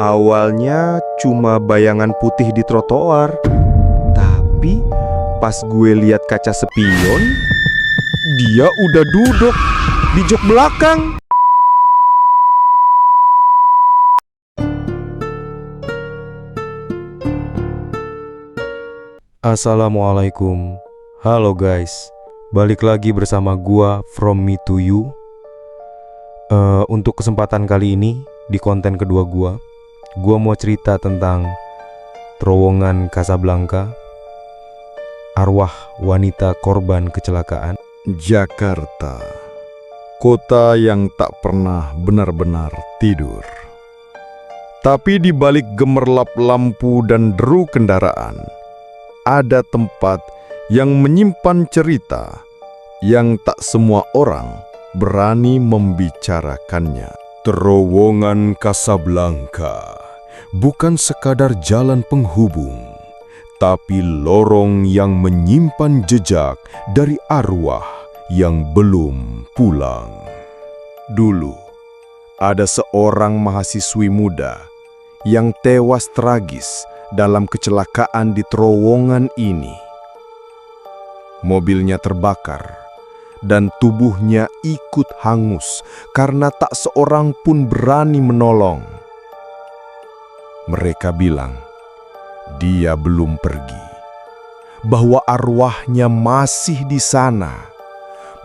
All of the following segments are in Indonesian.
Awalnya cuma bayangan putih di trotoar, tapi pas gue lihat kaca spion, dia udah duduk di jok belakang. Assalamualaikum. Halo guys, balik lagi bersama gua From Me to You. Untuk kesempatan kali ini, di konten kedua gua mau cerita tentang terowongan Casablanca, arwah wanita korban kecelakaan. Jakarta, kota yang tak pernah benar-benar tidur. Tapi di balik gemerlap lampu dan deru kendaraan, ada tempat yang menyimpan cerita yang tak semua orang berani membicarakannya. Terowongan Casablanca bukan sekadar jalan penghubung, tapi lorong yang menyimpan jejak dari arwah yang belum pulang. Dulu, ada seorang mahasiswi muda yang tewas tragis dalam kecelakaan di terowongan ini. Mobilnya terbakar dan tubuhnya ikut hangus karena tak seorang pun berani menolong. Mereka bilang dia belum pergi, bahwa arwahnya masih di sana,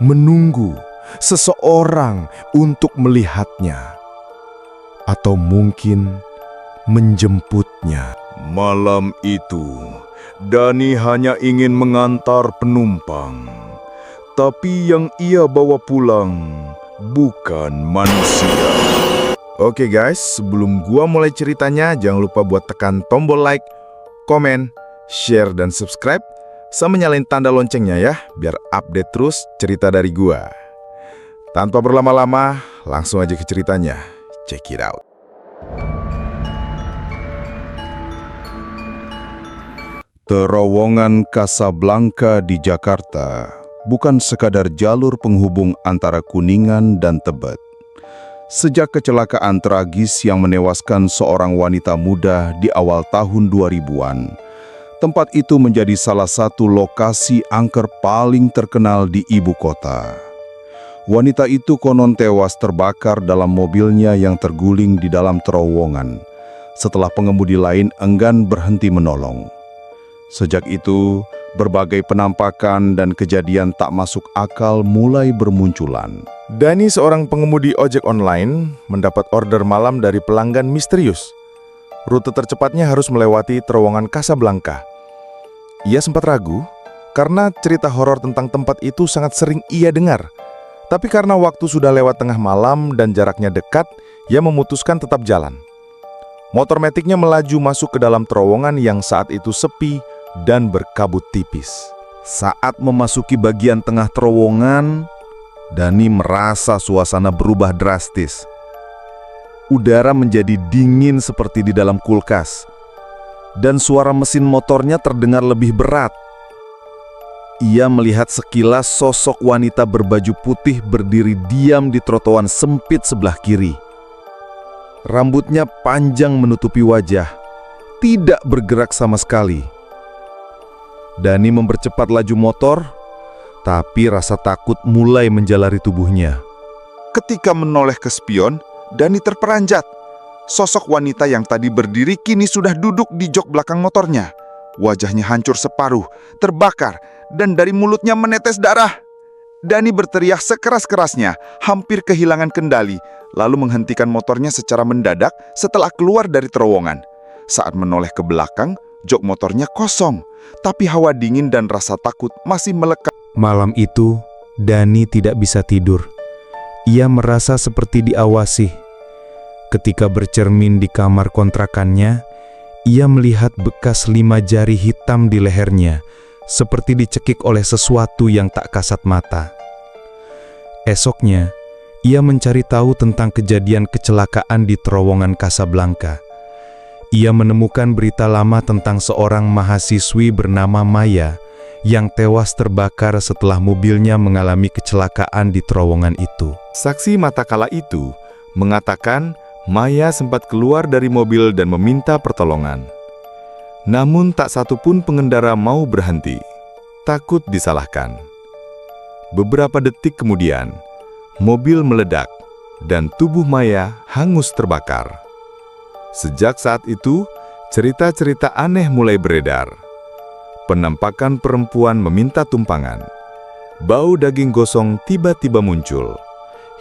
menunggu seseorang untuk melihatnya, atau mungkin menjemputnya. Malam itu, Dani hanya ingin mengantar penumpang, tapi yang ia bawa pulang bukan manusia. Oke guys, sebelum gua mulai ceritanya, jangan lupa buat tekan tombol like, komen, share, dan subscribe, sama nyalain tanda loncengnya ya, biar update terus cerita dari gua. Tanpa berlama-lama, langsung aja ke ceritanya. Check it out. Terowongan Casablanca di Jakarta bukan sekadar jalur penghubung antara Kuningan dan Tebet. Sejak kecelakaan tragis yang menewaskan seorang wanita muda di awal tahun 2000-an, tempat itu menjadi salah satu lokasi angker paling terkenal di ibu kota. Wanita itu konon tewas terbakar dalam mobilnya yang terguling di dalam terowongan, setelah pengemudi lain enggan berhenti menolong. Sejak itu, berbagai penampakan dan kejadian tak masuk akal mulai bermunculan. Dani, seorang pengemudi ojek online, mendapat order malam dari pelanggan misterius. Rute tercepatnya harus melewati terowongan Casablanca. Ia sempat ragu, karena cerita horor tentang tempat itu sangat sering ia dengar. Tapi karena waktu sudah lewat tengah malam dan jaraknya dekat, ia memutuskan tetap jalan. Motor metiknya melaju masuk ke dalam terowongan yang saat itu sepi dan berkabut tipis. Saat memasuki bagian tengah terowongan, Dani merasa suasana berubah drastis. Udara menjadi dingin seperti di dalam kulkas, dan suara mesin motornya terdengar lebih berat. Ia melihat sekilas sosok wanita berbaju putih berdiri diam di trotoar sempit sebelah kiri. Rambutnya panjang menutupi wajah, tidak bergerak sama sekali. Dani mempercepat laju motor, tapi rasa takut mulai menjalari tubuhnya. Ketika menoleh ke spion, Dani terperanjat. Sosok wanita yang tadi berdiri kini sudah duduk di jok belakang motornya. Wajahnya hancur separuh, terbakar, dan dari mulutnya menetes darah. Dani berteriak sekeras-kerasnya, hampir kehilangan kendali, lalu menghentikan motornya secara mendadak setelah keluar dari terowongan. Saat menoleh ke belakang, jok motornya kosong, tapi hawa dingin dan rasa takut masih melekat. Malam itu, Dani tidak bisa tidur. Ia merasa seperti diawasi. Ketika bercermin di kamar kontrakannya, ia melihat bekas 5 jari hitam di lehernya, seperti dicekik oleh sesuatu yang tak kasat mata. Esoknya, ia mencari tahu tentang kejadian kecelakaan di terowongan Casablanca. Ia menemukan berita lama tentang seorang mahasiswi bernama Maya yang tewas terbakar setelah mobilnya mengalami kecelakaan di terowongan itu. Saksi mata kala itu mengatakan Maya sempat keluar dari mobil dan meminta pertolongan. Namun tak satu pun pengendara mau berhenti, takut disalahkan. Beberapa detik kemudian, mobil meledak dan tubuh Maya hangus terbakar. Sejak saat itu, cerita-cerita aneh mulai beredar. Penampakan perempuan meminta tumpangan. Bau daging gosong tiba-tiba muncul,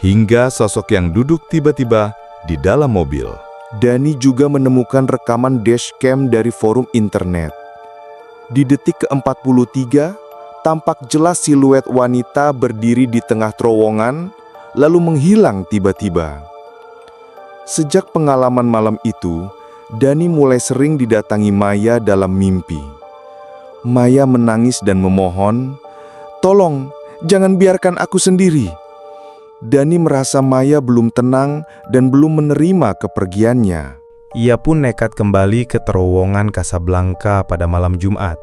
hingga sosok yang duduk tiba-tiba di dalam mobil. Dani juga menemukan rekaman dashcam dari forum internet. Di detik ke-43, tampak jelas siluet wanita berdiri di tengah terowongan, lalu menghilang tiba-tiba. Sejak pengalaman malam itu, Dani mulai sering didatangi Maya dalam mimpi. Maya menangis dan memohon, "Tolong, jangan biarkan aku sendiri." Dani merasa Maya belum tenang dan belum menerima kepergiannya. Ia pun nekat kembali ke terowongan Casablanca pada malam Jumat,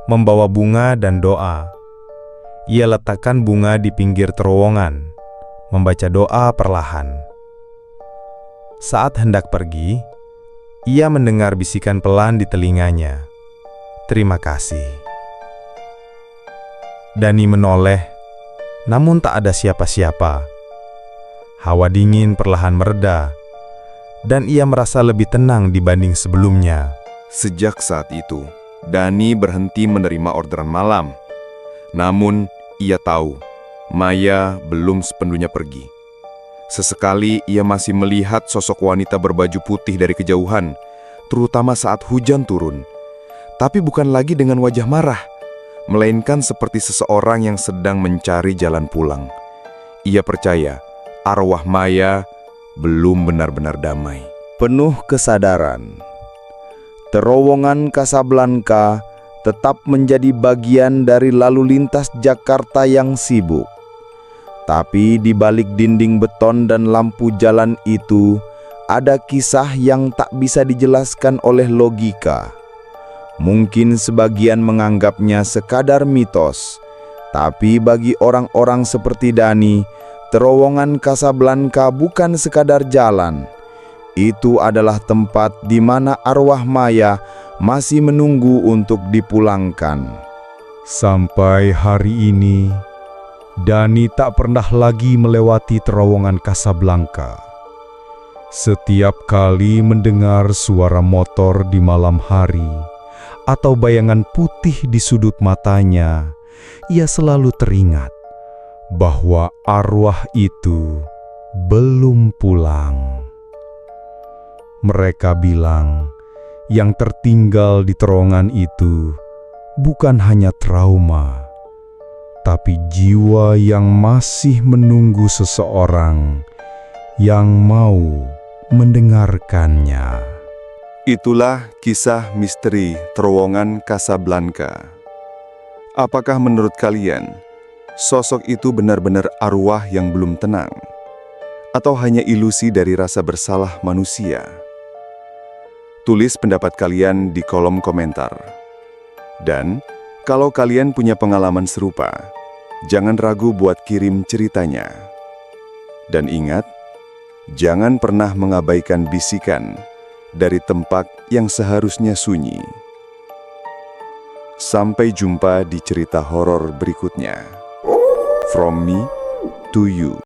membawa bunga dan doa. Ia letakkan bunga di pinggir terowongan, membaca doa perlahan. Saat hendak pergi, ia mendengar bisikan pelan di telinganya, "Terima kasih." Dani menoleh, namun tak ada siapa-siapa. Hawa dingin perlahan mereda, dan ia merasa lebih tenang dibanding sebelumnya. Sejak saat itu, Dani berhenti menerima orderan malam. Namun, ia tahu Maya belum sepenuhnya pergi. Sesekali ia masih melihat sosok wanita berbaju putih dari kejauhan, terutama saat hujan turun. Tapi bukan lagi dengan wajah marah, melainkan seperti seseorang yang sedang mencari jalan pulang. Ia percaya arwah Maya belum benar-benar damai. Penuh kesadaran, terowongan Casablanca tetap menjadi bagian dari lalu lintas Jakarta yang sibuk. Tapi di balik dinding beton dan lampu jalan itu, ada kisah yang tak bisa dijelaskan oleh logika. Mungkin sebagian menganggapnya sekadar mitos, tapi bagi orang-orang seperti Dani, terowongan Casablanca bukan sekadar jalan. Itu adalah tempat di mana arwah Maya masih menunggu untuk dipulangkan. Sampai hari ini, Dani tak pernah lagi melewati terowongan Casablanca. Setiap kali mendengar suara motor di malam hari atau bayangan putih di sudut matanya, ia selalu teringat bahwa arwah itu belum pulang. Mereka bilang yang tertinggal di terowongan itu bukan hanya trauma, tapi jiwa yang masih menunggu seseorang yang mau mendengarkannya. Itulah kisah misteri terowongan Casablanca. Apakah menurut kalian, sosok itu benar-benar arwah yang belum tenang? Atau hanya ilusi dari rasa bersalah manusia? Tulis pendapat kalian di kolom komentar. Dan, kalau kalian punya pengalaman serupa, jangan ragu buat kirim ceritanya. Dan ingat, jangan pernah mengabaikan bisikan dari tempat yang seharusnya sunyi. Sampai jumpa di cerita horor berikutnya. From me to you.